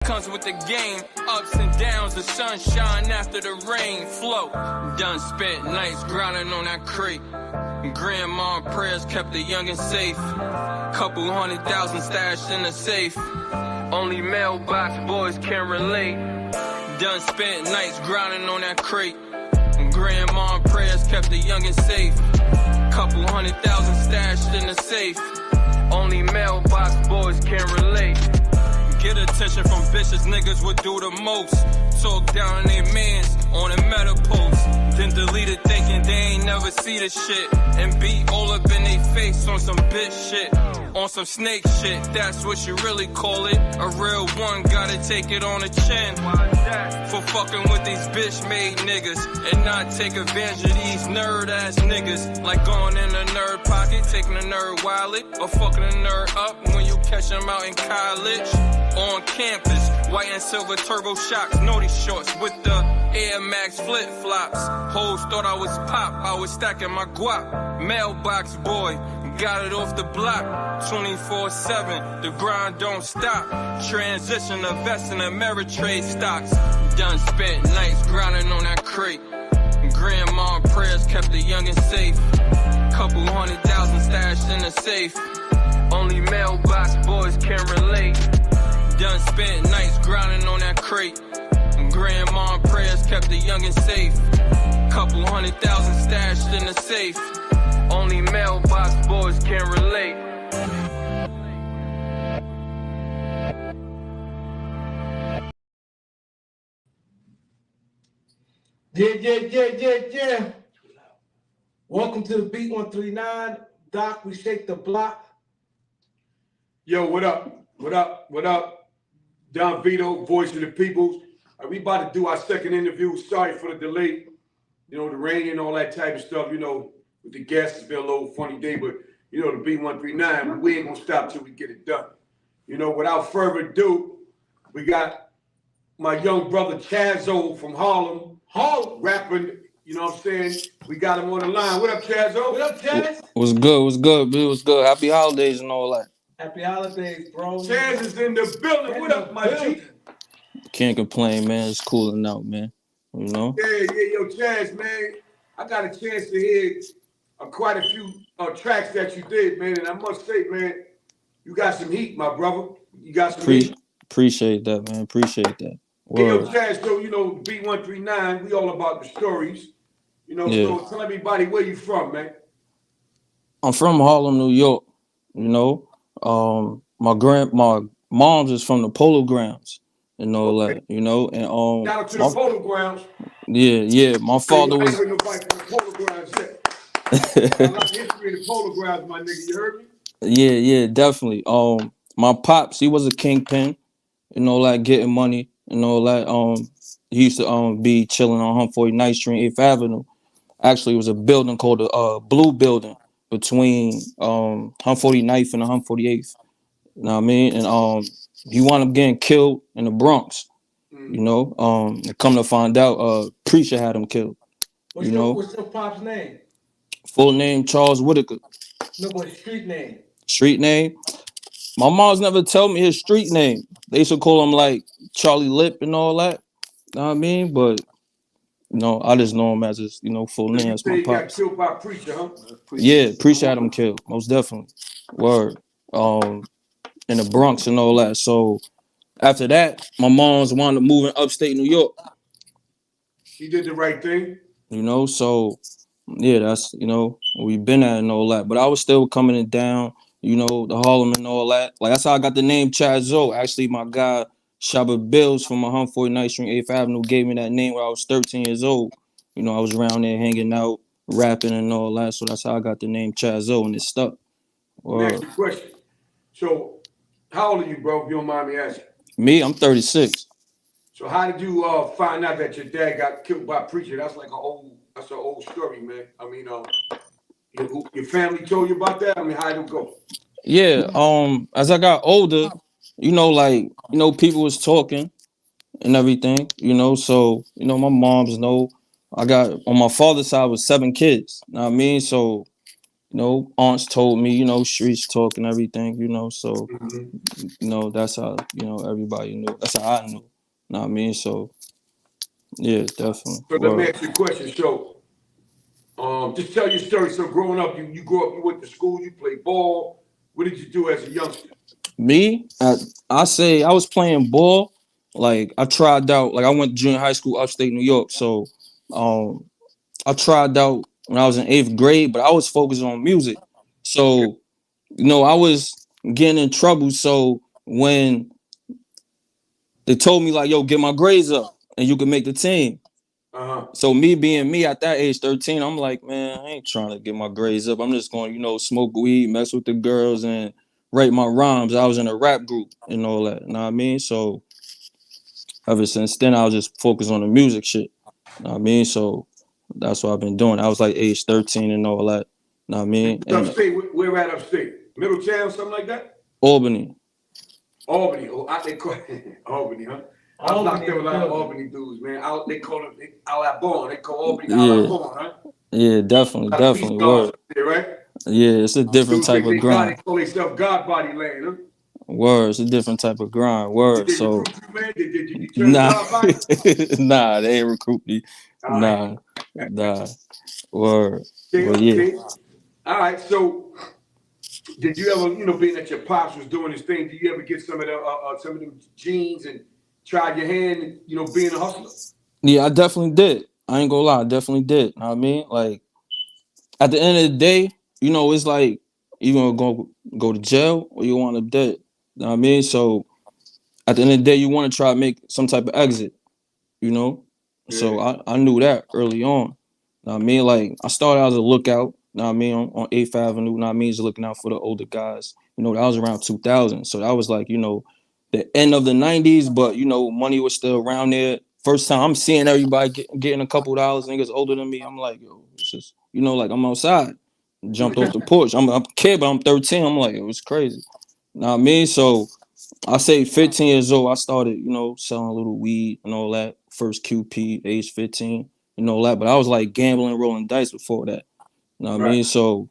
comes with the game. Ups and downs, the sunshine after the rain. Flow. Done spent nights grinding on that crate. Grandma prayers kept the youngin' safe. Couple 100,000 stashed in the safe. Only mailbox boys can relate. Done spent nights grinding on that crate. Grandma prayers kept the youngin' safe. Couple 100,000 stashed in the safe. Only mailbox boys can relate. Get attention from bitches, niggas would do the most. Talk down their mans on a meta post. Then delete it thinking they ain't never see the shit. And be all up in they face on some bitch shit. On some snake shit, that's what you really call it. A real one gotta take it on the chin. For fucking with these bitch-made niggas. And not take advantage of these nerd-ass niggas. Like going in a nerd pocket, taking a nerd wallet. Or fucking a nerd up when you catch them out in college. On campus, white and silver turbo shocks. Naughty shorts with the Air Max flip-flops. Hoes thought I was pop, I was stacking my guap. Mailbox boy, got it off the block. 24/7, the grind don't stop. Transition to vest and Ameritrade stocks. Done spent nights grinding on that crate. Grandma prayers kept the youngin' safe. Couple 100,000 stashed in the safe. Only mailbox boys can relate. Done spent nights grinding on that crate. Grandma prayers kept the youngin' safe. Couple 100,000 stashed in the safe. Only mailbox boys can relate. Yeah. Welcome to the Beat 139. Doc, we shake the block. Yo, what up? Don Vito, voice of the peoples. We about to do our second interview. Sorry for the delay. You know, the rain and all that type of stuff, you know, with the guests. It's been a little funny day, but, you know, the B139, we ain't going to stop till we get it done. You know, without further ado, we got my young brother Chazo from Harlem, rapping, you know what I'm saying? We got him on the line. What up, Chazo? What up, Chaz? What's good, B? What's good? Happy holidays and all that. Happy holidays, bro. Chaz is in the building. What up, my G? Can't complain, man. It's cooling out, man. You know? Yeah, yo, Chaz, man. I got a chance to hear quite a few tracks that you did, man. And I must say, man, you got some heat, my brother. You got some heat. Appreciate that, man. Appreciate that. Hey, yo, Chaz, so, you know, B139, we all about the stories. You know, yeah. So tell everybody where you from, man. I'm from Harlem, New York. You know? My mom's is from the Polo Grounds. And all that, you know, and Shout out to the Polo Grounds. Yeah. My father was. I ain't heard nobody from the Polo Grounds yet. I like history of the Polo Grounds, my nigga. You heard me? Yeah, definitely. My pops, he was a kingpin, and all that, getting money, and all that. He used to be chilling on 149th Street, 8th Avenue. Actually, it was a building called the Blue Building between 149th and 148th. You know what I mean? And he wound up getting killed in the Bronx. You know, and come to find out, Preacher had him killed. What's your pop's name? Full name Charles Whitaker. No, but street name. Street name? My mom's never told me his street name. They used to call him like Charlie Lip and all that. You know what I mean? But you know, I just know him as his, you know, full name. That's my pops. He got killed by Preacher, huh? Yeah, Preacher had him killed, most definitely. Word. In the Bronx and all that. So after that, my mom's wanted to move in upstate New York. She did the right thing. You know, so yeah, that's, you know, we've been at and all that. But I was still coming it down, you know, the Harlem and all that. Like, that's how I got the name Chazo. Actually, my guy, Shabba Bills from 149th Street, 8th Avenue, gave me that name when I was 13 years old. You know, I was around there hanging out, rapping and all that. So that's how I got the name Chazo, and it stuck. Next question. So, how old are you, bro, if you don't mind me asking? Me, I'm 36. So how did you find out that your dad got killed by Preacher? That's like an old story, man. I mean, your family told you about that? I mean, how did it go? Yeah, as I got older, you know, like, you know, people was talking and everything, you know, so, you know, my mom's know I got, on my father's side was 7 kids, you know what I mean? So aunts told me, streets talk and everything, so Mhm. that's how, everybody knew. That's how I knew. Know what I mean? So yeah, definitely. So let me ask you a question. So, just tell your story. So, growing up, you grew up, you went to school, you played ball. What did you do as a youngster? Me, I say I was playing ball. Like I tried out. Like I went to junior high school, upstate New York. So, um, I tried out when I was in 8th grade, but I was focused on music. So, I was getting in trouble. So when they told me like, "Yo, get my grades up, and you can make the team." Uh-huh. So me being me at that age, 13, I'm like, man, I ain't trying to get my grades up. I'm just going, smoke weed, mess with the girls, and write my rhymes. I was in a rap group and all that. You know what I mean? So ever since then, I was just focused on the music shit. You know what I mean? So that's what I've been doing. I was like age 13 and all that. You know what I mean? And Upstate, where at upstate? Middletown, something like that? Albany. Albany. Oh, they call Albany, huh? I was locked Albany there with a in the lot of building. Albany dudes, man. They call it a la Bon. They call Albany a la Yeah. Bon, huh? Yeah, definitely, A lot of peace definitely. stars Word. up there, right? Yeah, it's a different Dudes type think of they God, they grind. call themselves God body land, huh? Word. It's a different type of grind. Did Word. they So recruit you, man? Did you turn nah, God body? nah, they ain't recruit me. All right. Nah, nah, word. Okay, But yeah, okay. All right. So, did you ever, being that your pops was doing his thing, did you ever get some of them genes and try your hand, being a hustler? yeah, I definitely did. I ain't gonna lie, I definitely did. Know what I mean? Like at the end of the day, it's like you gonna go to jail or you want to dead. Know what I mean? So at the end of the day, you want to try to make some type of exit. you know. Yeah. So I knew that early on. Know what I mean, like I started out as a lookout. Know what I mean, on 8th Avenue. Know what I mean, just looking out for the older guys. That was around 2000. So that was like the end of the 90s, but money was still around there. First time I'm seeing everybody getting a couple dollars, niggas older than me. I'm like, yo, it's just like I'm outside. Jumped off the porch. I'm a kid, but I'm 13. I'm like, it was crazy. Know what I mean? So I say 15 years old, I started, selling a little weed and all that. First QP, age 15, and all that. But I was like gambling, rolling dice before that. You know what I Right. mean? So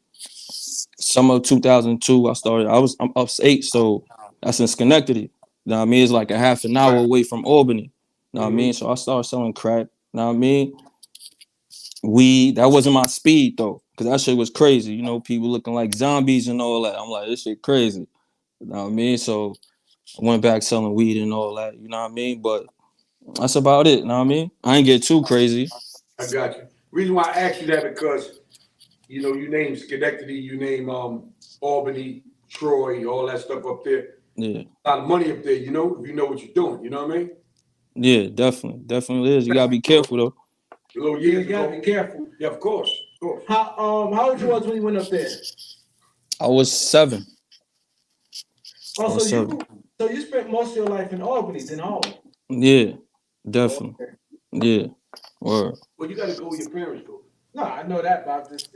summer of 2002, I'm upstate, so that's in Schenectady. You know what I mean? It's like a half an hour Right. away from Albany. You know what I mean? Mm-hmm. So I started selling crack. You know what I mean? Weed, that wasn't my speed though, because that shit was crazy. People looking like zombies and all that. I'm like, this shit crazy. You know what I mean? So I went back selling weed and all that, you know what I mean? But that's about it, you know what I mean? I ain't get too crazy. I got you. Reason why I asked you that because you name Schenectady, you name Albany, Troy, all that stuff up there. Yeah. A lot of money up there, if you know what you're doing. You know what I mean? Yeah, definitely. Definitely is. You gotta be careful though. A little Yeah, years you gotta ago. be careful. Yeah, of course, of course. How old you was when you went up there? I was 7. I Oh, so was 7. you spent most of your life in Albany, then Harlem. Yeah, definitely. Okay. Yeah. Word. Well, you got to go where your parents go. No, I know that, but I'm just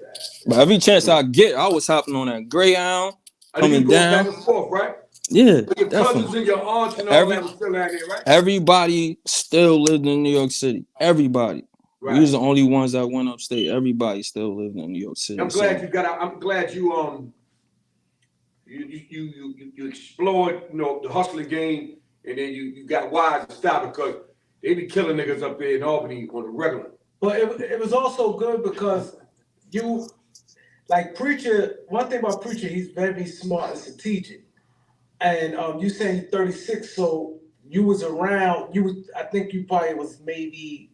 But every chance I get, I was hopping on that Greyhound, I think you coming going back down. and forth, right? Yeah, But your cousins definitely. and your aunts and all that Every was still out there, right? everybody still lived in New York City. Everybody. We Right. was the only ones that went upstate. Everybody still lived in New York City. I'm glad So you got out. I'm glad you explored the hustling game, and then you got wise to stop because they be killing niggas up there in Albany on the regular. but it was also good because you like Preacher. One thing about Preacher, he's very smart and strategic. And you saying you're 36, so you was around. I think you probably was maybe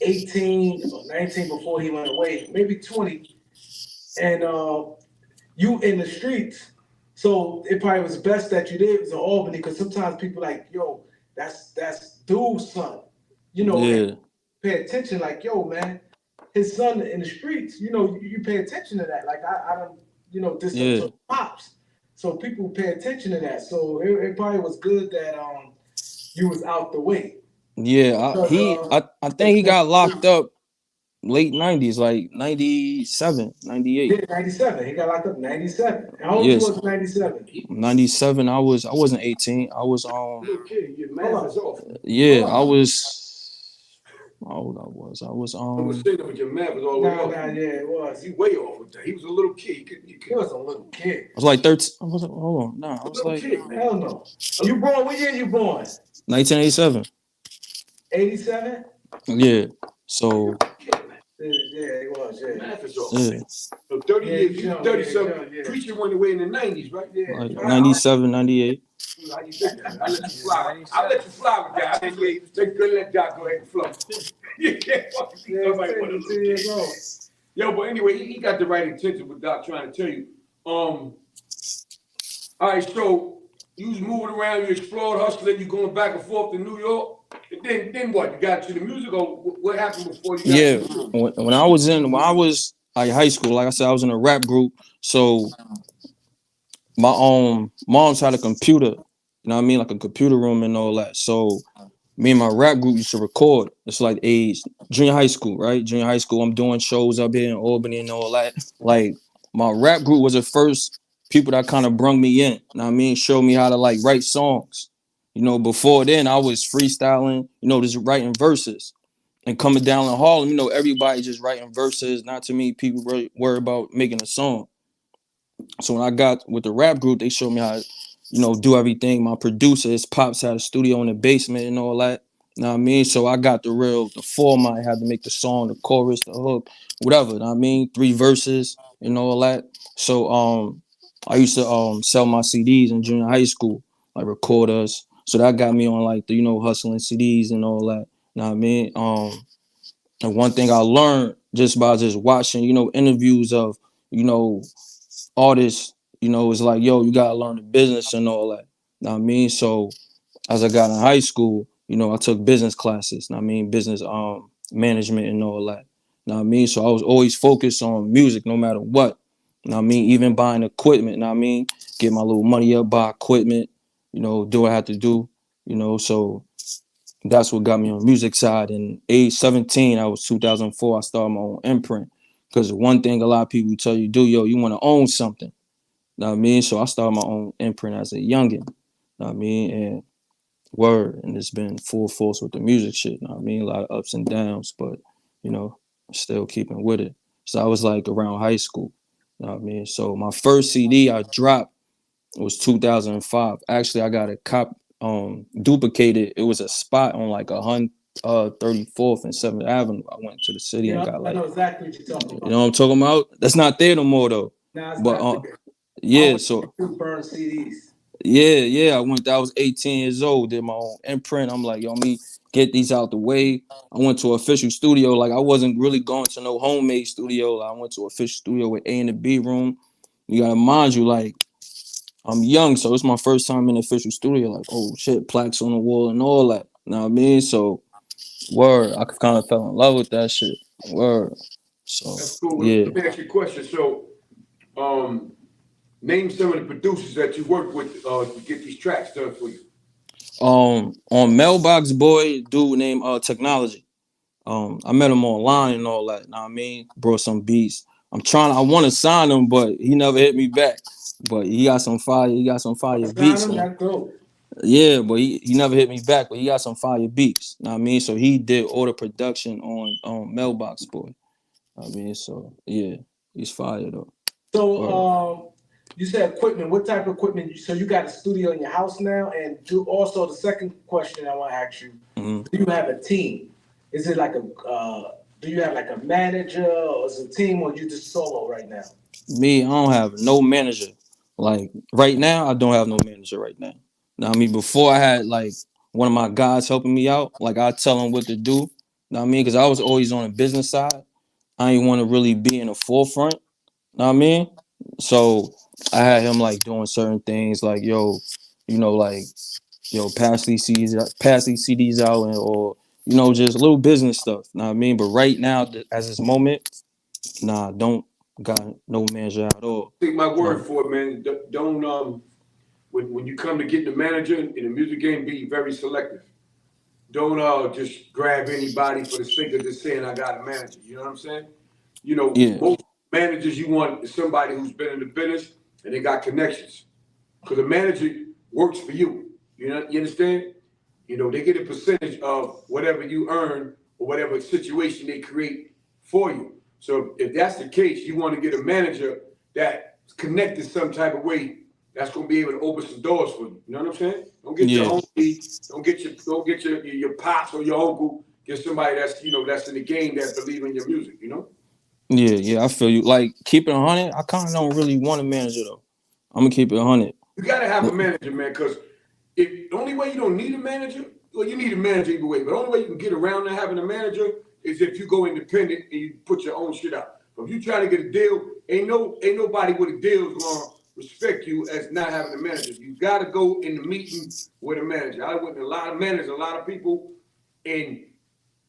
18 or 19 before he went away, maybe 20. And you in the streets, so it probably was best that you did was in Albany because sometimes people like, yo, that's dude's son, and yeah, pay attention. Like, yo, man, his son in the streets. You pay attention to that. Like I don't, this yeah. to pops, so people pay attention to that. So it probably was good that you was out the way. Yeah, Because, I think he got locked up late 90s, like 97, 98. yeah, 97. He got locked up in 97. How old you Yes, was in 97? 97. I wasn't 18. I was Little kid, your Hold math on. is off. yeah, Hold I on. was how old I was. I was I was saying that, but your math was all the way off. Yeah, it was. He way off with that. He was a little kid. He was a little kid. I was like 13. Hold on. Nah, I was like kid, man. Hell no. You born? What year you born? 1987. 87. Yeah. So Yeah, it was. Yeah. Math is off. yeah, So 30 years, you young, 37. yeah. Preacher went away in the 90s, right? Yeah. like 97, 98. How you think that? I let you fly. I let you fly with that. Yeah, you take good, let God go ahead and flow. You can't fucking see somebody with a little kid. Yo, but anyway, he got the right intention with Doc trying to tell you. All right, so you was moving around, you explored, hustling, you going back and forth to New York. And then what? You got to the music, or what happened before you got Yeah. to the music? When I was like high school, like I said, I was in a rap group. So my mom's had a computer, you know what I mean, like a computer room and all that. So me and my rap group used to record. It's like junior high school, right? Junior high school. I'm doing shows up here in Albany and all that. Like my rap group was the first people that kind of brung me in. You know what I mean? Showed me how to like write songs. You know, before then I was freestyling, you know, just writing verses. And coming down in Harlem, you know, everybody just writing verses. Not too many people really worry about making a song. So when I got with the rap group, they showed me how, you know, do everything. My producer, his pops had a studio in the basement and all that. You know what I mean? So I got the format. I had to make the song, the chorus, the hook, whatever. You know what I mean? 3 verses and all that. So I used to sell my CDs in junior high school, like recorders. So that got me on like the, you know, hustling CDs and all that. You know what I mean? And one thing I learned just by just watching, you know, interviews of, you know, artists, you know, it's like, yo, you gotta learn the business and all that. Know what I mean? So as I got in high school, you know, I took business classes, know what I mean, business management and all that. Know what I mean? So I was always focused on music no matter what. Know what I mean? Even buying equipment, know what I mean? Get my little money up, buy equipment, you know, do what I had to do, you know, so that's what got me on the music side. And age 17, I was 2004, I started my own imprint. Because one thing a lot of people tell you do, yo, you want to own something. Know what I mean? So I started my own imprint as a youngin'. Know what I mean? And word. And it's been full force with the music shit. Know what I mean? A lot of ups and downs, but, you know, still keeping with it. So I was like around high school. Know what I mean? So my first CD I dropped was 2005. Actually, I got a duplicated. It was a spot on like 34th and 7th Avenue. I went to the city and got like, I know exactly what you're talking about. you know what I'm talking about? That's not there no more though. Nah, it's But not there. yeah, so Burn CDs. yeah, I was 18 years old, did my own imprint. I'm like, yo, me get these out the way. I went to an official studio. Like I wasn't really going to no homemade studio. I went to an official studio with A and the B room. You gotta mind you, like I'm young, so it's my first time in the official studio. Like, oh shit, plaques on the wall and all that. You know what I mean? So, word, I kind of fell in love with that shit. Word. So, That's cool. yeah. Let me ask you a question. So, name some of the producers that you worked with to get these tracks done for you. On Mailbox Boy, dude named Technology. I met him online and all that. You know what I mean? Brought some beats. I want to sign him, but he never hit me back. But he got some fire beats. Yeah, but he never hit me back, but he got some fire beats. Know what I mean? So he did all the production on Mailbox Boy. I mean, so yeah, he's fire though. So you said equipment. What type of equipment? So you got a studio in your house now, and also the second question I want to ask you: Do you have a team? Is it like do you have like a manager, or is it a team, or you just solo right now? Me, I don't have no manager. Like right now, I don't have no manager right now. Now, I mean, before I had like one of my guys helping me out. Like I tell him what to do. Know what I mean? Because I was always on the business side. I ain't want to really be in the forefront. Know what I mean? So I had him like doing certain things like, yo, you know, like, yo, pass these CDs out, or, you know, just little business stuff. Know what I mean? But right now, as this moment, nah, don't got no manager at all. Take my word for it, man. Don't when you come to get the manager in the music game, be very selective. Don't just grab anybody for the sake of just saying I got a manager. You know what I'm saying? You know, most managers you want is somebody who's been in the business and they got connections. Because a manager works for you. You know, you understand? You know, they get a percentage of whatever you earn or whatever situation they create for you. So if that's the case, you want to get a manager that's connected some type of way that's gonna be able to open some doors for you. You know what I'm saying? Don't get your Yeah, homie, don't get your pops or your uncle. Get somebody that's that's in the game that believe in your music. You know. yeah. I feel you. Like keep it 100. I kind of don't really want a manager though. I'm gonna keep it 100. You gotta have a manager, man, because if the only way you don't need a manager, well, you need a manager either way, but the only way you can get around not having a manager is if you go independent and you put your own shit out. But if you try to get a deal, ain't nobody with a deal is gonna respect you as not having a manager. You gotta go in the meeting with a manager. I went to a lot of managers, a lot of people, and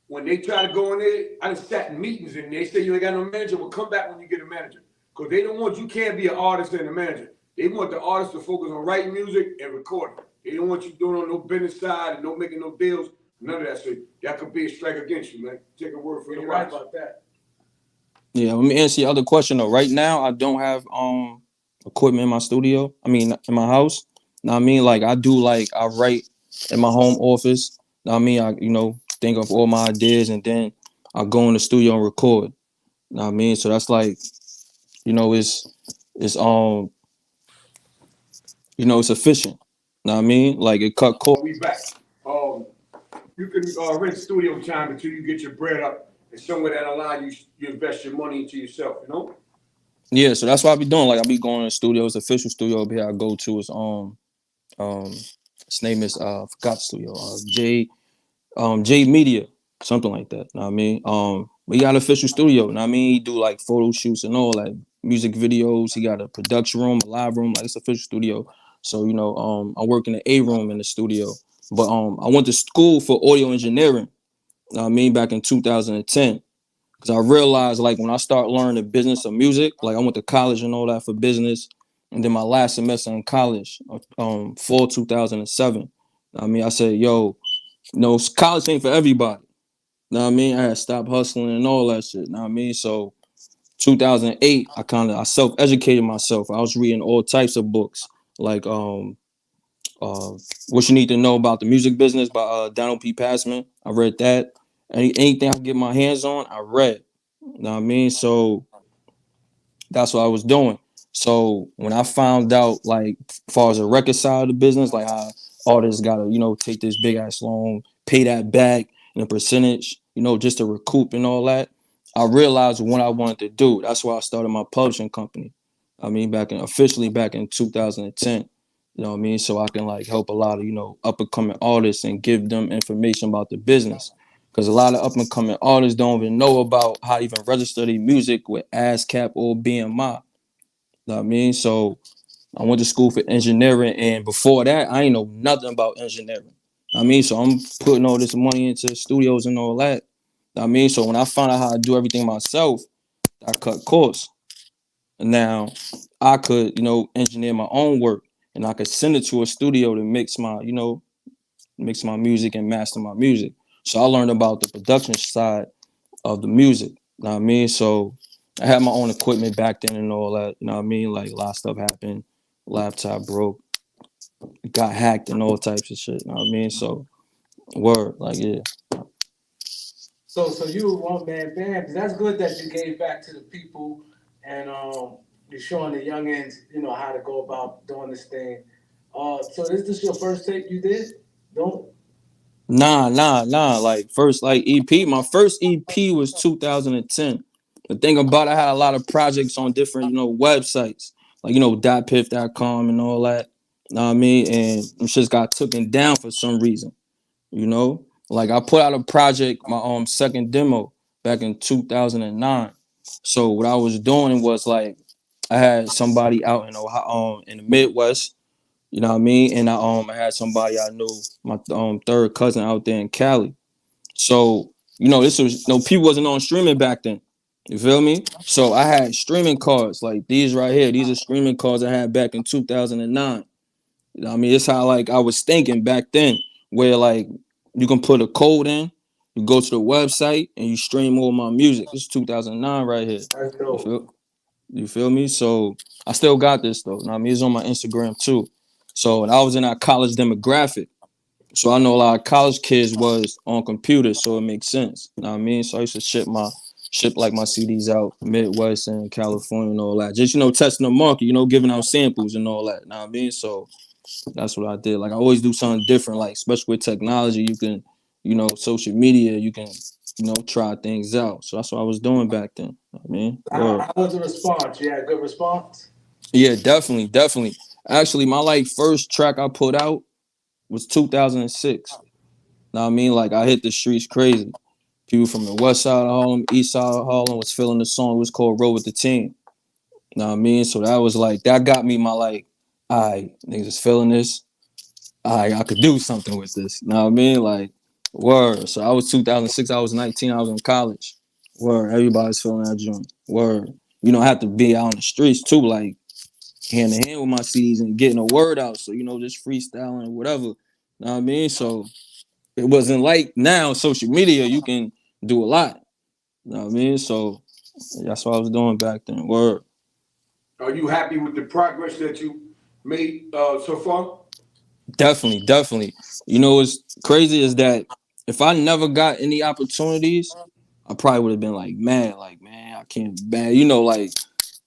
when they try to go in there, I just sat in meetings and they say you ain't got no manager. Well, come back when you get a manager. Because they don't want you can't be an artist and a manager. They want the artist to focus on writing music and recording. They don't want you doing on no business side and no making no deals. None of that shit. That could be a strike against you, man. Take a word for You're your right rights. about that. Yeah, let me answer your other question though. Right now, I don't have equipment in my studio. I mean, in my house. Know what I mean, like I do, like I write in my home office. Know what I mean, I think of all my ideas and then I go in the studio and record. Know what I mean, so that's like it's it's efficient. Know what I mean, like it cut costs. We back. You can rent studio time until you get your bread up and somewhere that allow you invest your money into yourself, you know? Yeah, so that's what I be doing. Like I be going to the studio. It's official studio up here. I go to is his name is I forgot the studio. J Media, something like that. Know what I mean? But he got an official studio. Know what I mean? He do like photo shoots and all, like music videos. He got a production room, a live room, like it's official studio. So, I work in the A room in the studio. But I went to school for audio engineering, know what I mean, back in 2010. Cause I realized like when I start learning the business of music, like I went to college and all that for business. And then my last semester in college, fall 2007. I mean, I said, yo, college ain't for everybody. Know what I mean? I had stopped hustling and all that shit. Know what I mean? So 2008, I self-educated myself. I was reading all types of books, like uh What You Need to Know About the Music Business by Donald P. Passman. I read that. Anything I could get my hands on, I read. Know what I mean? So that's what I was doing. So when I found out, like, as far as the record side of the business, like how artists gotta, take this big ass loan, pay that back in a percentage, just to recoup and all that, I realized what I wanted to do. That's why I started my publishing company. I mean, officially back in 2010. You know what I mean? So I can like help a lot of, up and coming artists and give them information about the business. Because a lot of up and coming artists don't even know about how to even register their music with ASCAP or BMI. Know what I mean? So I went to school for engineering, and before that, I ain't know nothing about engineering. Know what I mean? So I'm putting all this money into studios and all that. Know what I mean? So when I found out how to do everything myself, I cut costs. And now I could, engineer my own work, and I could send it to a studio to mix my music and master my music. So I learned about the production side of the music. Know what I mean? So I had my own equipment back then and all that. You know what I mean? Like a lot of stuff happened. Laptop broke, got hacked and all types of shit. You know what I mean? So word, like yeah. So you a one man band. 'Cause that's good that you gave back to the people and you're showing the youngins, how to go about doing this thing. So is this your first tape you did? Don't. Nah. Like first like EP. My first EP was 2010. The thing about it, I had a lot of projects on different, websites. Like, .piff.com and all that. Know what I mean? And them shits got taken down for some reason. You know? Like I put out a project, my second demo back in 2009. So what I was doing was like I had somebody out in Ohio, in the Midwest, you know what I mean? And I had somebody I knew, my third cousin out there in Cali. So, this was people wasn't on streaming back then. You feel me? So I had streaming cards like these right here. These are streaming cards I had back in 2009. You know what I mean? It's how like I was thinking back then, where like you can put a code in, you go to the website and you stream all my music. It's 2009 right here. That's You dope. feel you feel me? So I still got this though. You know what I mean? It's on my Instagram too. So I was in our college demographic. So I know a lot of college kids was on computers, so it makes sense. You know what I mean? So I used to ship like my CDs out Midwest and California and all that. Just testing the market, giving out samples and all that. You know what I mean? So that's what I did. Like I always do something different, like especially with technology, you can, social media, you can, try things out. So that's what I was doing back then. You know what I mean, How was the response? You had a good response? yeah, definitely, definitely. Actually, my like first track I put out was 2006. Know what I mean? Like I hit the streets crazy. People from the west side of Harlem, east side of Harlem was feeling the song. It was called Roll with the Team. Know what I mean? So that was like that got me my like, all right, niggas is feeling this. I could do something with this. Know what I mean? Like, word. So I was 2006, I was 19, I was in college. Word. Everybody's feeling that joint. Word. You don't have to be out on the streets too, like hand in hand with my CDs and getting a word out. So, just freestyling, whatever. Know what I mean? So it wasn't like now social media, you can do a lot. You know what I mean? So that's what I was doing back then. Word. Are you happy with the progress that you made so far? Definitely, definitely. What's crazy is that if I never got any opportunities, I probably would have been like mad, like, man, I can't bad, like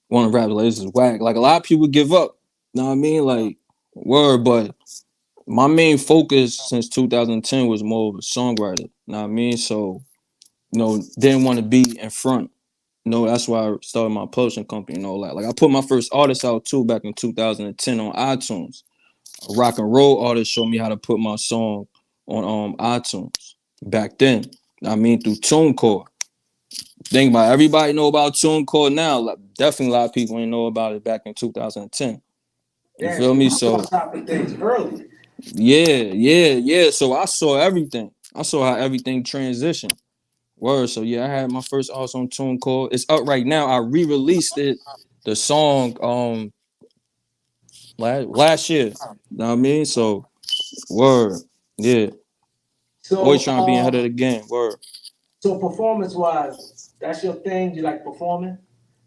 want to rap like this is whack. Like a lot of people give up. You know what I mean? Like word, but my main focus since 2010 was more of a songwriter. You know what I mean? So, didn't want to be in front. That's why I started my publishing company and all that. Like I put my first artist out too back in 2010 on iTunes. A rock and roll artist showed me how to put my song on iTunes back then. I mean through TuneCore. Think about it, everybody know about TuneCore now. Like, definitely a lot of people didn't know about it back in 2010. You Yeah, feel so me? you So start stopping things early. yeah, yeah, yeah. So I saw everything. I saw how everything transitioned. Word. So yeah, I had my first artist on TuneCore. It's up right now. I re-released it, the song last year. You know what I mean? So word. Yeah. Always So, trying to be ahead of the game. Word. so performance wise, that's your thing. You like performing,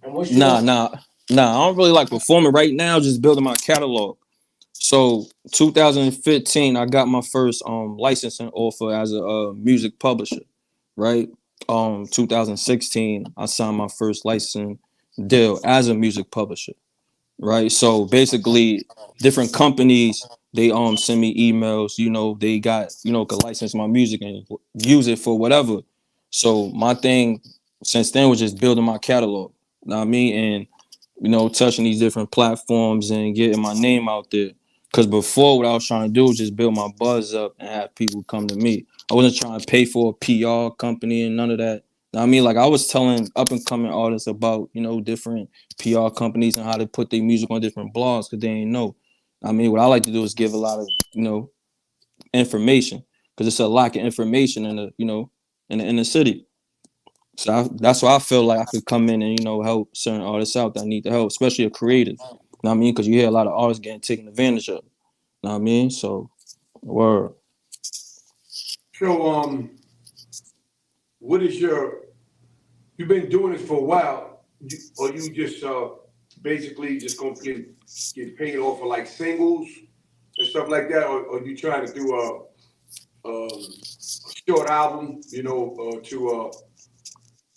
and what's Nah, your nah, nah. I don't really like performing right now. Just building my catalog. So 2015, I got my first licensing offer as a music publisher. Right. 2016, I signed my first licensing deal as a music publisher. Right. So basically, different companies they send me emails. They got could license my music and use it for whatever. So my thing since then was just building my catalog. You know what I mean? And touching these different platforms and getting my name out there. Because before, what I was trying to do was just build my buzz up and have people come to me. I wasn't trying to pay for a PR company and none of that. You know what I mean? Like I was telling up and coming artists about different PR companies and how to put their music on different blogs because they ain't know. I mean, what I like to do is give a lot of information because it's a lack of information in the in the city. So that's why I feel like I could come in and help certain artists out that need the help, especially a creative. You know what I mean? Because you hear a lot of artists getting taken advantage of. You know what I mean? So word. So, what is your? You've been doing this for a while, or you just basically just gonna get paid off for like singles and stuff like that, or you trying to do a short album, to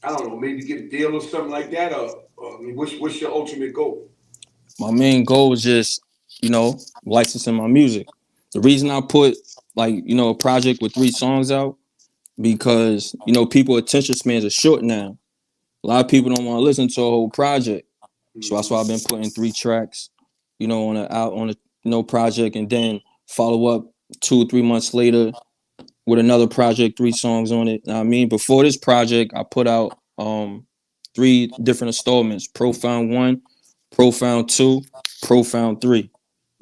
I don't know, maybe get a deal or something like that, or I mean, what's your ultimate goal? My main goal is just licensing my music. The reason I put like a project with 3 songs out because people attention spans are short now. A lot of people don't want to listen to a whole project. So that's Mm-hmm. why I've been putting 3 tracks, on a out on a project, and then follow up 2 or 3 months later with another project, 3 songs on it. I mean, before this project, I put out 3 different installments: Profound 1, Profound 2, Profound 3.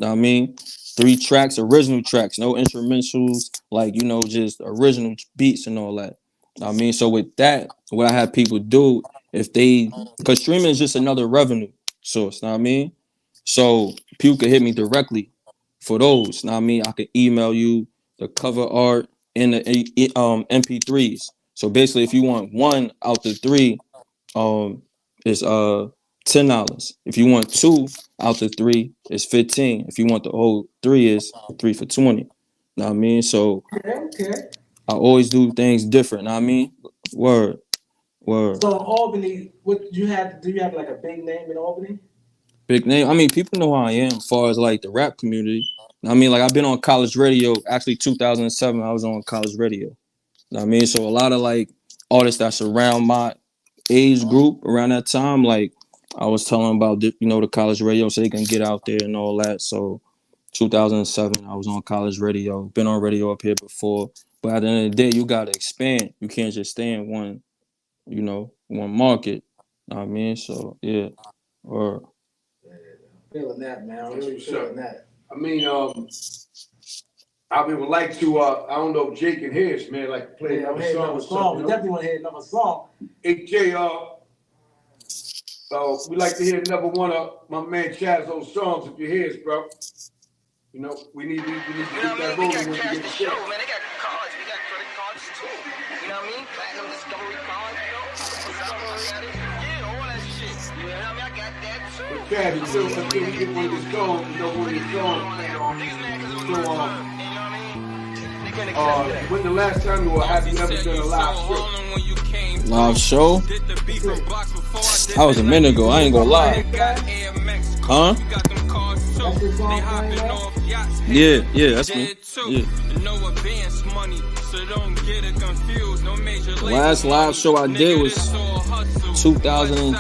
I mean, 3 tracks, original tracks, no instrumentals, like just original beats and all that. I mean, so with that, what I have people do if they, because streaming is just another revenue source. Know what I mean? So people can hit me directly for those. Know what I mean? I can email you the cover art and the MP3s. So basically, if you want one out the 3, it's $10. If you want 2 out the 3, it's 15. If you want the whole 3, is 3 for 20. Know what I mean? So Okay. I always do things different. Know what I mean? Word. Word. So in Albany, what you have? Do you have like a big name in Albany? Big name. I mean, people know how I am as far as like the rap community. I mean, like I've been on college radio. Actually, 2007, I was on college radio. Know what I mean? So a lot of like artists that's around my age group around that time, like I was telling about the, the college radio so they can get out there and all that. So 2007, I was on college radio. Been on radio up here before, but at the end of the day, you gotta expand. You can't just stay in one market. Know what I mean? So yeah, or Feeling that, man. I'm really feeling that. I mean, I would like to. I don't know if Jake and Harris, man, like to play another song. We definitely want to hear another song. Hey Jay, we like to hear another one of my man Chazo's songs if you hear us, bro. You know, we need to get that rolling when we get the show. Man, they got cards. We got credit cards too. You know what I mean? Platinum Discovery cards, yeah, all that shit. You know what I mean? I got that too. But Chaz, until we get one of these songs, one of these songs. When the last time you were, have you ever done a live show? Live show? That was a minute ago. I ain't gonna lie. Huh? Yeah, that's me. Yeah. The last live show I did was 2012.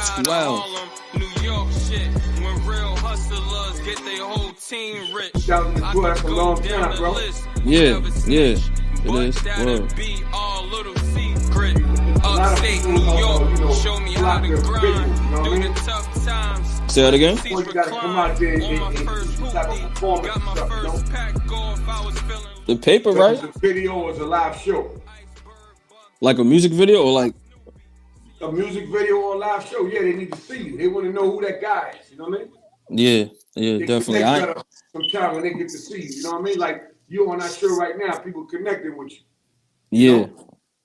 That's a long time, bro. Yeah, it is. Word. Upstate New York, show me how to grind through the tough times. Say that again? You gotta come out there and do some type of performance and stuff, you know? The paper, right? It's a video or it's a live show. Like a music video or like a music video or a live show? Yeah, they need to see you. They want to know who that guy is. You know what I mean? Yeah, definitely. Sometime when they get to see you, you know what I mean? Like you on that show right now, people connecting with you. Yeah.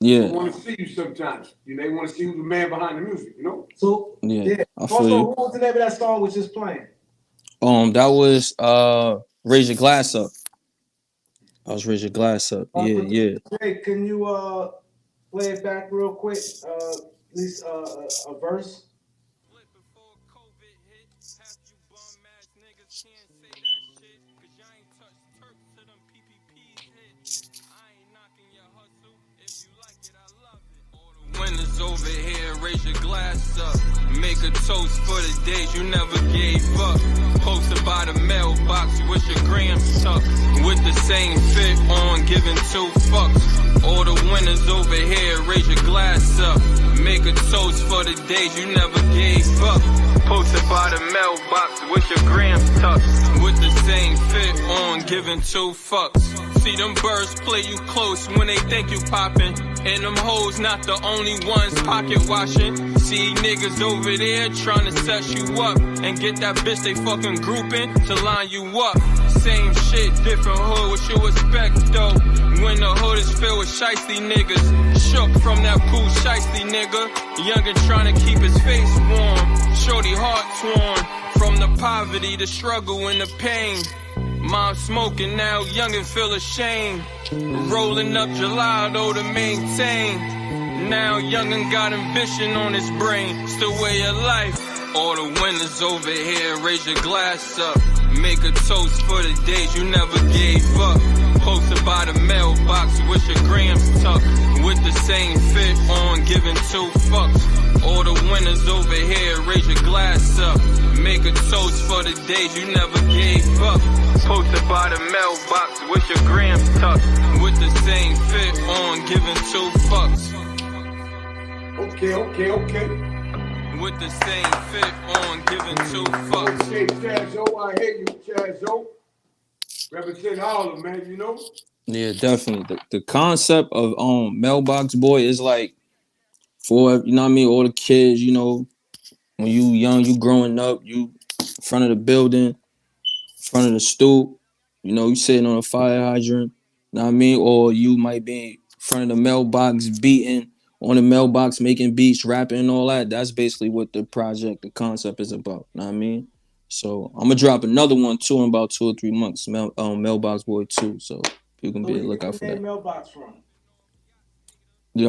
They want to see you sometimes. You know, they want to see who's the man behind the music, you know? So, also, who was the name of that song was just playing? That was Raise Your Glass Up. I was Raise Your Glass Up. Yeah. Hey, can you play it back real quick? At least a verse. Winners over here, raise your glass up. Make a toast for the days you never gave up. Posted by the mailbox with your grams tucked. With the same fit on, giving 2 fucks. All the winners over here, raise your glass up. Make a toast for the days you never gave up. Posted by the mailbox with your grams tucked. With the same fit on, giving 2 fucks. See them birds play you close when they think you poppin'. And them hoes not the only ones pocket watching. See niggas over there trying to set you up. And get that bitch they fucking grouping to line you up. Same shit, different hood, what you expect though? When the hood is filled with shiesty niggas. Shook from that pool shiesty nigga. Youngin' trying to keep his face warm. Shorty heart torn. From the poverty, the struggle and the pain. Mom smoking now, youngin' feel ashamed. Rolling up gelato to maintain. Now youngin' got ambition on his brain. It's the way of life. All the winners over here, raise your glass up. Make a toast for the days you never gave up. Posted by the mailbox with your grams tucked. With the same fit on, giving 2 fucks. All the winners over here, raise your glass up. Make a toast for the days you never gave up. Posted by the mailbox with your grams tucked. With the same fit on, giving 2 fucks. Okay. With the same fit on, giving 2 fucks. Okay, Chazo, I hear you, Chazo. Represent Harlem, man, you know? Yeah, definitely. The concept of Mailbox Boy is like for, you know what I mean, all the kids, you know, when you young, you growing up, you in front of the building, in front of the stoop, you know, you sitting on a fire hydrant, you know what I mean? Or you might be in front of the mailbox beating on the mailbox, making beats, rapping and all that. That's basically what the project, the concept is about, you know what I mean? So I'm gonna drop another one too in about 2 or 3 months, Mailbox Boy 2. So People can So be where on the you get lookout the for name that. Mailbox from?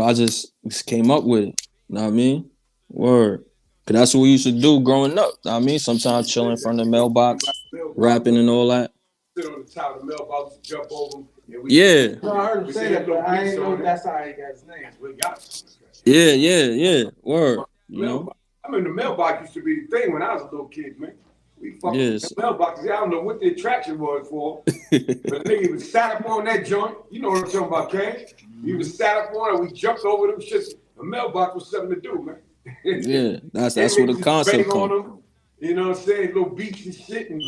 I just came up with it. You know what I mean? Word. Cause that's what we used to do growing up. You know what I mean? Sometimes chilling in front of the mailbox, rapping and all that. Sit on the top of the mailbox, jump over them, and we Yeah. No, I heard him we say say that, that little but I beats didn't know on it. that's how he got his name. We got Yeah. Word. You know? mailbox. I mean, the mailbox used to be the thing when I was a little kid, man. We fucking with the Yes. mailboxes. I don't know what the attraction was for, but the nigga was sat up on that joint. You know what I'm talking about, Cash? We was sat up on it. We jumped over them shits. The mailbox was something to do, man. Yeah. And That's where the niggas just bang concept on come. them. You know what I'm saying? Little beats and shit. And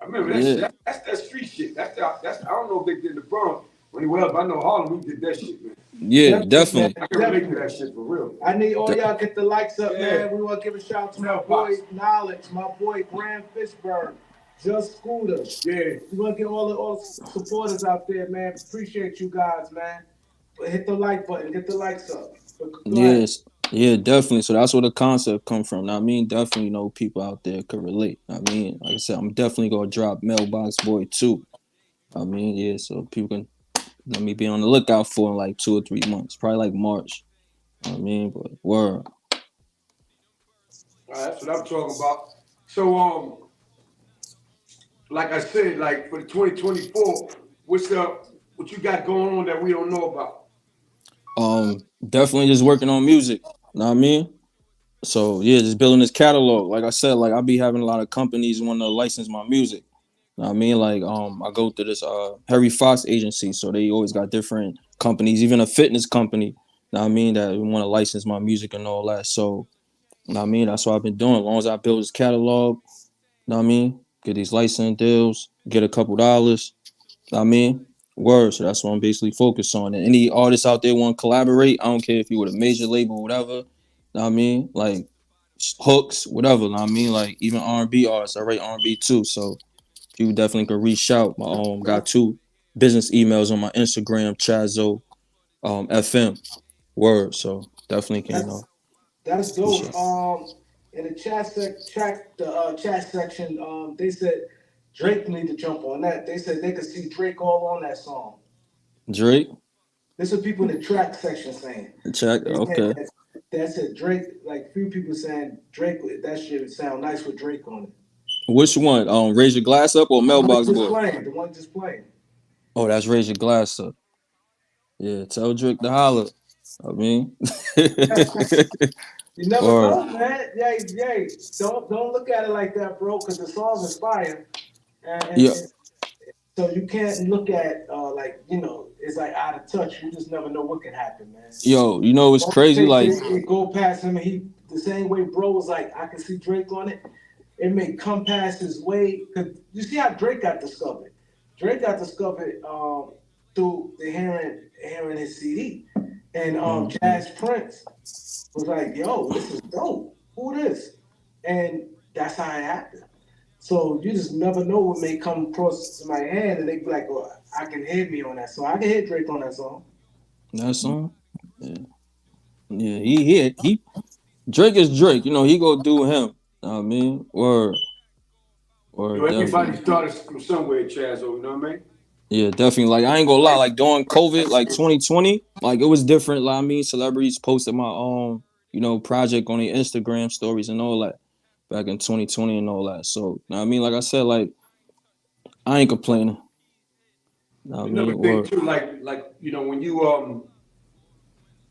I remember that Yeah. shit. That's that street shit. That's I don't know if they did in the Bronx. Well, if I know Harlem, we did that shit, man. Yeah, Definitely, man. definitely. I can relate to Definitely. that shit for real. I need all De- y'all get the likes up, Yeah. man. We want to give a shout out to my boy Mailbox. Knowledge, my boy Graham Fishburne, Just Scooter. Yeah. We want to get all the supporters out there, man. Appreciate you guys, man. But hit the like button, get the likes up. But go ahead. yes. Yeah, definitely. So that's where the concept come from. Now, I mean, definitely know people out there could relate. I mean, like I said, I'm definitely gonna drop Mailbox Boy too. I mean, yeah, so people can let me be on the lookout for in like 2 or 3 months, probably like March. I mean, but word. That's what I'm talking about. So, like I said, like for the 2024, what's up? What you got going on that we don't know about? Definitely just working on music. Know what I mean? So yeah, just building this catalog. Like I said, like I be having a lot of companies want to license my music. Know what I mean? Like I go through this Harry Fox agency, so they always got different companies, even a fitness company. Know what I mean? That want to license my music and all that. So know what I mean? That's what I've been doing. As long as I build this catalog, know what I mean? Get these license deals, get a couple dollars. Know what I mean? Word. So that's what I'm basically focused on. And any artists out there want to collaborate, I don't care if you with a major label, whatever. Know what I mean? Like hooks, whatever. Know what I mean? Like even R&B artists, I write R&B too. So you definitely can reach out. My got 2 business emails on my Instagram, Chazo, FM. Word. So definitely can That's that's reach dope. out. In the chat section, they said Drake need to jump on that. They said they could see Drake all on that song. Drake, This is people in the track section saying. check. They said Okay. that's it. Drake, like few people saying Drake, that shit would sound nice with Drake on it. Which one? Raise your glass up or The one Mailbox just Boy? playing, the one just playing. Oh, that's raise your glass up. Yeah, tell Drake to holler. I mean, You never or know, man. Yeah. Don't look at it like that, bro, because the song is fire, yeah, and so you can't look at like it's like out of touch. You just never know what can happen, man. yo, you know it's All it crazy. takes Like, is it go past him, and he the same way, bro was like, I can see Drake on it. It may come past his way because you see how Drake got discovered. Drake got discovered through the hearing his CD, and mm, Jazz Prince was like, "Yo, this is dope. Who this?" And that's how it happened. So you just never know what may come across my hand, and they be like, "Oh, I can hear me on that song. I can hear Drake on that song." that song. Yeah, yeah. He. Drake is Drake. You know he go do him. I mean, or Everybody definitely. started from somewhere, Chazo. You know what I mean? Yeah, definitely. Like I ain't gonna lie, like during COVID, like 2020, like it was different. Like I mean, celebrities posted my project on their Instagram stories and all that back in 2020 and all that. So I mean, like I said, like I ain't complaining. I mean, Another thing or too, like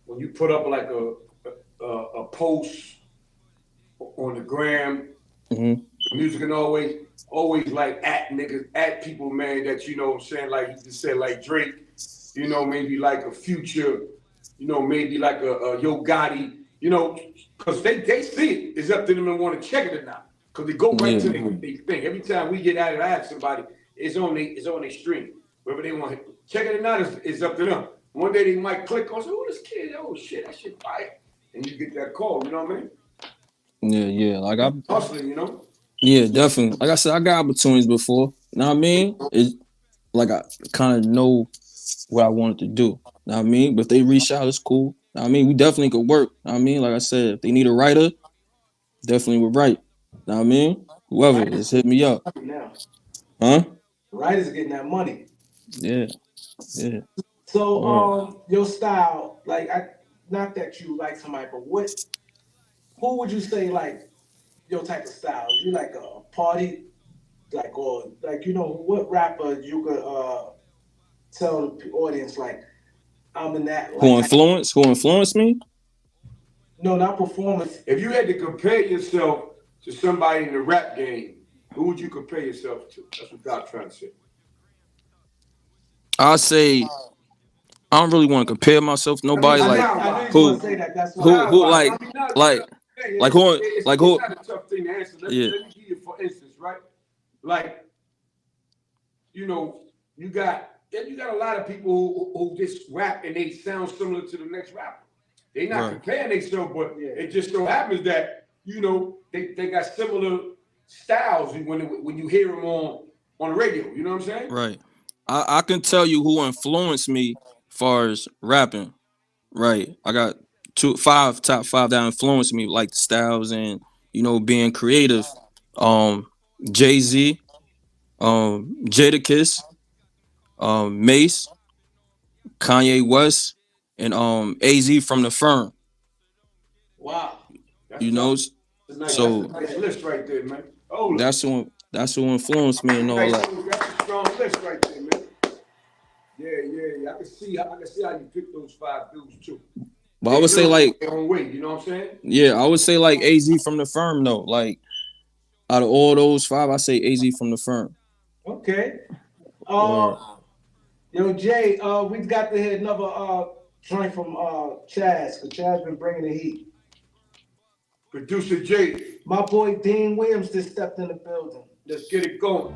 when you put up like a post on the gram, mm-hmm, music can always like at niggas, at people, man, that you know what I'm saying, like you just said, like Drake, maybe like a Future, maybe like a Yo Gotti, because they see it. It's up to them and want to check it or not. Because they go right yeah, to the thing. Every time we get out of ask somebody, it's on their stream. Whether they want to check it or not is up to them. One day they might click on, say, oh, this kid, oh shit, that shit fire. And you get that call, you know what I mean? yeah. Like I, Hustling. yeah, definitely. Like I said, I got opportunities before. You know what I mean? It's like I kind of know what I wanted to do. Know what I mean? But if they reach out, it's cool. Know what I mean, we definitely could work. Know what I mean, like I said, if they need a writer, definitely would write. Know what I mean? Whoever, Writers just hit me up. now, Huh? writers getting that money. Yeah. Yeah. So, Word. your style, like, not that you like somebody, but who would you say like your type of style? You like a party, like, or like, what rapper you could tell the audience like, I'm in that, Who like, influenced? Who influenced me? no, not performance. If you had to compare yourself to somebody in the rap game, who would you compare yourself to? That's what Doc's trying to say. I say I don't really want to compare myself to I mean, nobody. I knew, Like I knew you was who, gonna say that. That's why. who, Nah, like, I mean, nah, like, like who, like it's who? not a tough thing to answer. Let Yeah. me give you, for instance, right? Like, you got a lot of people who just rap and they sound similar to the next rapper. They not comparing themselves, but it just so happens that they got similar styles when you hear them on the radio. You know what I'm saying? Right. I can tell you who influenced me as far as rapping. Right. I got top five that influenced me, like the styles and being creative. Jay-Z, Jadakiss, Mace, Kanye West, and AZ from the Firm. Wow. That's tough. So that's a nice list right there, man. that's who influenced me and all that. That's a strong list right there, man. Yeah. I can see how you pick those 5 dudes too. But I would say like their own way, you know what I'm saying? Yeah, I would say like AZ from the Firm though. Like out of all those 5, I say AZ from the Firm. Okay. Yo, Jay, we've got to hit another joint from Chaz, because Chaz been bringing the heat. Producer Jay. My boy Dean Williams just stepped in the building. Let's get it going.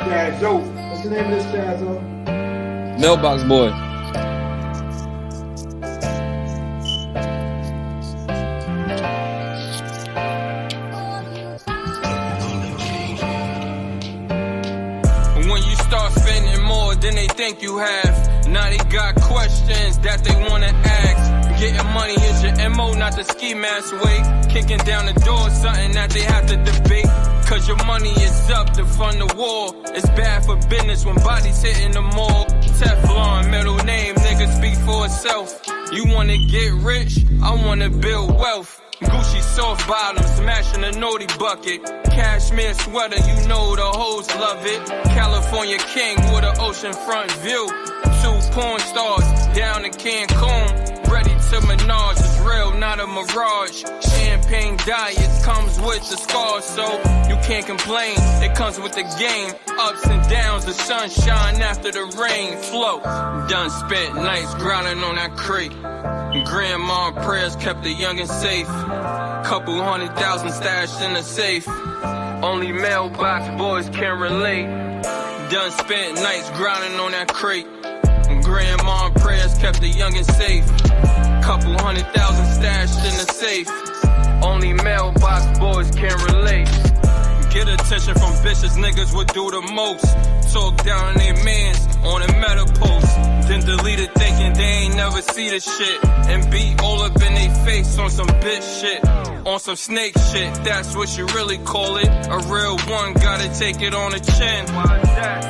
Chazo. What's the name of this, Chazo? Mailbox Boy. When you start spending more than they think you have, now they got questions that they wanna ask. Getting money is your MO, not the ski mask way. Kicking down the door, something that they have to debate. Cause your money is up to fund the war. It's bad for business when bodies hitting the mall. Teflon, middle name, nigga speak for itself. You wanna get rich, I wanna build wealth. Gucci soft bottom, smashing a naughty bucket. Cashmere sweater, you know the hoes love it. California king with an oceanfront view. 2 porn stars down in Cancun. Ready to menage, it's real, not a mirage. Champagne diets comes with the scars, so you can't complain. It comes with the game. Ups and downs, the sunshine after the rain. Flow, done spent nights grinding on that crate. Grandma prayers kept the youngin' safe. Couple 100,000 stashed in the safe. Only mailbox boys can relate. Done spent nights grinding on that crate. Grandma prayers kept the youngin' safe. Couple 100,000 stashed in the safe. Only mailbox boys can relate. Get attention from bitches, niggas would do the most. Talk down their mans on a meta post. Then delete it thinking they ain't never see the shit. And be all up in they face on some bitch shit. On some snake shit, that's what you really call it. A real one gotta take it on the chin.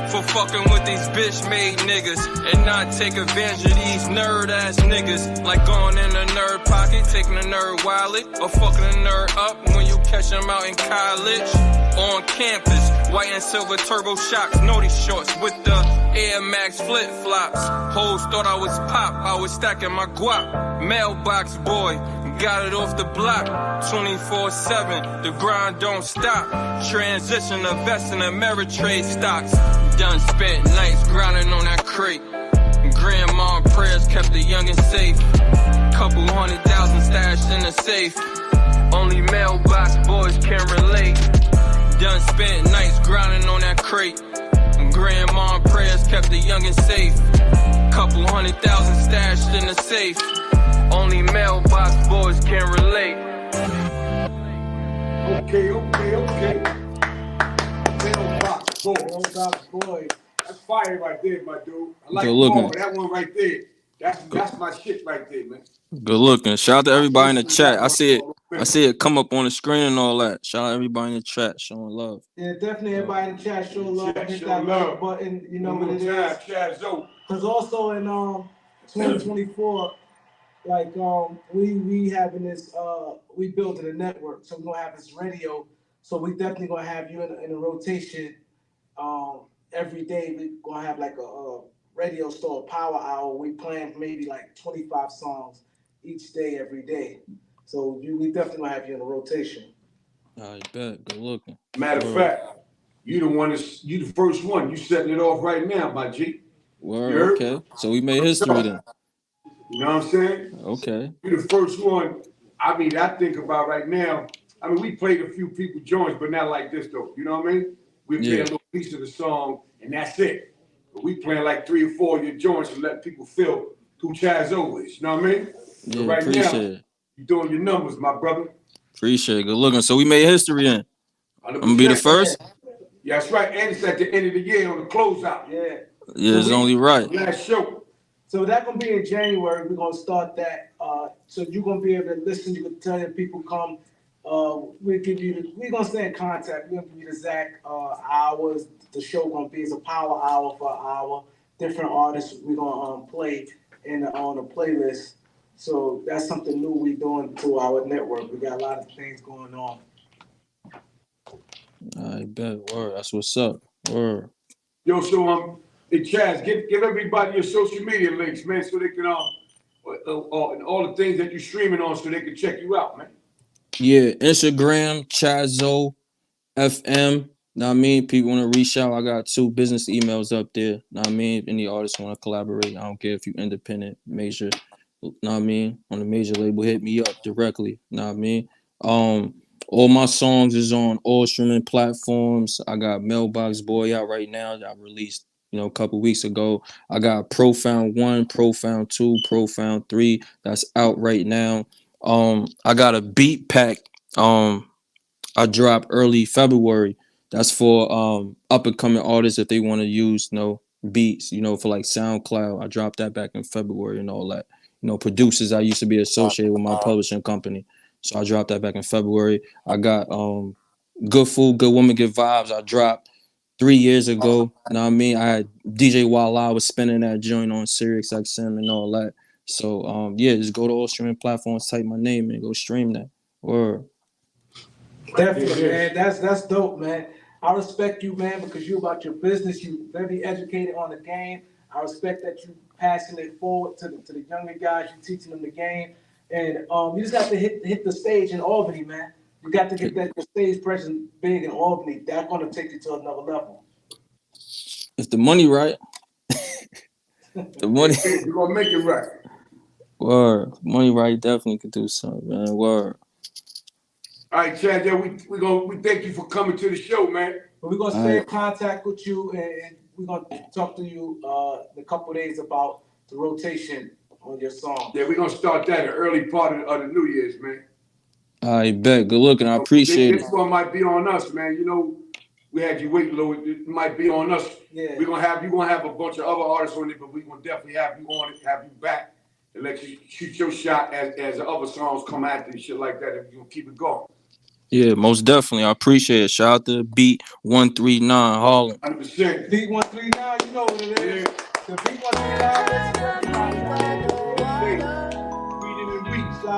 For fucking with these bitch made niggas. And not take advantage of these nerd ass niggas. Like going in a nerd pocket, taking a nerd wallet. Or fucking a nerd up when you catch them out in college. On campus, white and silver turbo shocks, naughty shorts with the Air Max flip flops. Hoes thought I was pop, I was stacking my guap. Mailbox boy, got it off the block. 24/7, the grind don't stop. Transition, invest in Ameritrade stocks. Done spent nights grinding on that crate. Grandma prayers kept the youngin' safe. Couple 100,000 stashed in the safe. Only mailbox boys can relate. Done spent nights grinding on that crate. Grandma prayers kept the youngin' safe. Couple 100,000 stashed in the safe. Only mailbox boys can relate. Okay. Mailbox boy. Mailbox boy. That's fire right there, my dude. I like Good looking. that one right there. That's my shit right there, man. Good looking. Shout out to everybody in the chat. I see it come up on the screen and all that. Shout out everybody in the chat showing love. Yeah, definitely everybody in the chat show love. Hit Show that love. like button. You know One what it more time, is. Chazo. Because also in 2024, like we having this we building a network, so we're gonna have this radio. So we definitely gonna have you in a rotation. Every day we gonna have like a radio store power hour. We playing maybe like 25 songs each day, every day. So we definitely gonna have you in a rotation. I bet. Good looking. Matter of fact, you the first one. You setting it off right now, my G. Word, okay. So we made history then. You know what I'm saying? Okay. You the first one. I mean, I think about right now. I mean, we played a few people joints, but not like this though. You know what I mean? We play a little piece of the song, and that's it. But we playing like 3 or 4 of your joints and let people feel who Chazo is. You know what I mean? Yeah, so right appreciate now, it. You doing your numbers, my brother. Appreciate it. Good looking. So we made history then. 100%. I'm gonna be the first. Yeah, that's right. And it's at the end of the year on the closeout. Yeah. Yeah, it's only right. Last show. So that's gonna be in January. We're gonna start that. So you're gonna be able to listen. You can tell your people come. We're gonna stay in contact. We're gonna give you the exact hours. The show gonna be as a power hour for an hour. Different artists we're gonna play on the playlist. So that's something new we're doing to our network. We got a lot of things going on. I bet. Word. That's what's up. Word. Yo, so hey Chaz, give everybody your social media links, man, so they can and all the things that you're streaming on, so they can check you out, man. Yeah, Instagram, Chazo, FM. Know what I mean? People want to reach out. I got 2 business emails up there. Know what I mean? If any artists want to collaborate, I don't care if you independent, major. Know what I mean? On the major label, hit me up directly. Know what I mean? All my songs is on all streaming platforms. I got Mailbox Boy out right now that I released, a couple weeks ago. I got Profound 1, Profound 2, Profound 3 that's out right now. I got a beat pack. I dropped early February. That's for up and coming artists if they want to use beats, for like SoundCloud. I dropped that back in February and all that. Producers I used to be associated with my publishing company. So I dropped that back in February. I got Good Food, Good Woman, Good Vibes. I dropped 3 years ago. Know what I mean? I had DJ Walla was spinning that joint on Sirius XM and all that. So just go to all streaming platforms, type my name and go stream that. Word. Definitely, man. That's dope, man. I respect you, man, because you about your business. You very educated on the game. I respect that you passing it forward to the younger guys. You teaching them the game, and you just got to hit the stage in Albany, man. You got to get that stage presence big in Albany. That's gonna take you to another level. If the money right, the money. You're gonna make it right. Word, money right, definitely could do something, man. Word. All right, Chad, we thank you for coming to the show, man. But we're gonna stay in contact with you, and we're gonna talk to you in a couple of days about the rotation on your song. Yeah, we're gonna start that in the early part of the New Year's, man. I bet. Good looking. I appreciate it. This one might be on us, man. We had you wait a little. It might be on us. Yeah. We're gonna have a bunch of other artists on it, but we're gonna definitely have you on it, have you back, and let you shoot your shot as the other songs come after and shit like that. And you'll keep it going. Yeah, most definitely. I appreciate it. Shout out to Beat 139 Harlem. 100%. Beat 139, you know what it is. Yeah. The Beat 139.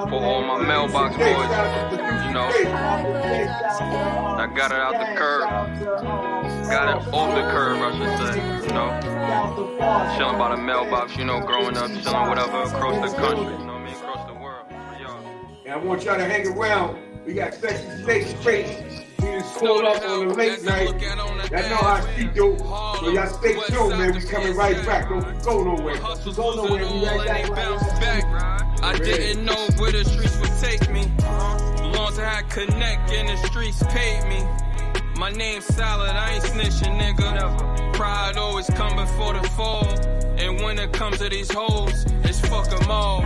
For all my mailbox boys, I got it out the curb. Got it off the curb, I should say, Chilling by the mailbox, growing up, chilling whatever across the country, across the world. And I want y'all to hang around. We got sexy state straight. We just pulled up on the late night. Y'all know how she do. So y'all stay tuned, man. We coming right back. Don't go nowhere. Go nowhere. We right back. I didn't know where the streets would take me. Long to have connect and the streets paid me. My name's solid, I ain't snitching, nigga. Pride always come before the fall. And when it comes to these hoes, it's fuck 'em all.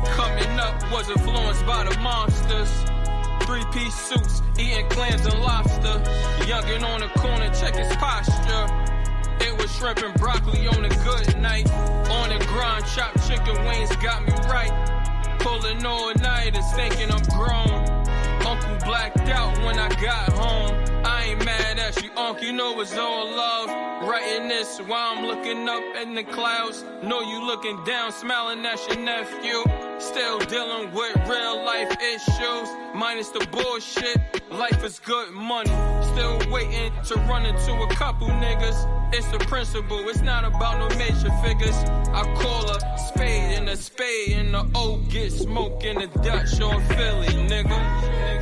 Coming up up was influenced by the monsters. 3-piece suits, eating clams and lobster. Youngin' on the corner, check his posture. It was shrimp and broccoli on a good night. On the grind, chopped chicken wings got me right. Pulling all night and thinking I'm grown. Uncle blacked out when I got home. I ain't mad at you, Uncle, you know it's all love. Writing this while I'm looking up in the clouds. Know you looking down, smiling at your nephew. Still dealing with real life issues, minus the bullshit. Life is good money. Still waiting to run into a couple niggas. It's the principle, it's not about no major figures. I call a spade and the O get smoke in the Dutch or Philly, nigga.